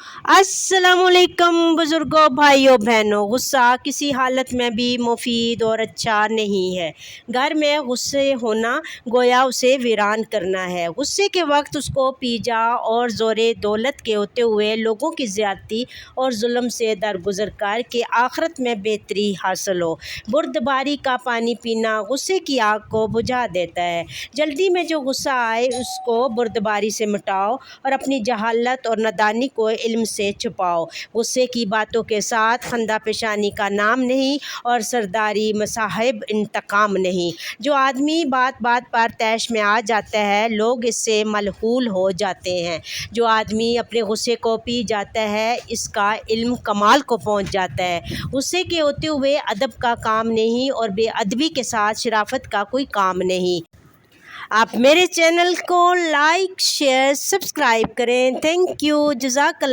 अस्सलामुअलैकुम बुज़ुर्गों, भाइयों बहनों। गुस्सा किसी हालत में भी मुफीद और अच्छा नहीं है। घर में गुस्से होना गोया उसे वीरान करना है। गुस्से के वक्त उसको पीजा और ज़ोरे दौलत के होते हुए लोगों की ज़्यादती और जुल्म से दरगुजर कर के आखिरत में बेहतरी हासिल हो। बुर्दबारी का पानी पीना गुस्से की आग को बुझा देता है। जल्दी में जो गुस्सा आए उसको बुर्दबारी से मिटाओ और अपनी जहालत और नादानी को इल्म से छुपाओ। गुस्से की बातों के साथ खंदा पेशानी का नाम नहीं और सरदारी मसाहिब इंतकाम नहीं। जो आदमी बात बात पर तैश में आ जाता है लोग इससे मलहूल हो जाते हैं। जो आदमी अपने गुस्से को पी जाता है इसका इल्म कमाल को पहुंच जाता है। गुस्से के होते हुए अदब का काम नहीं और बेअदबी के साथ शराफत का कोई काम नहीं। आप मेरे चैनल को लाइक शेयर सब्सक्राइब करें। Thank you. जज़ाकल्लाह।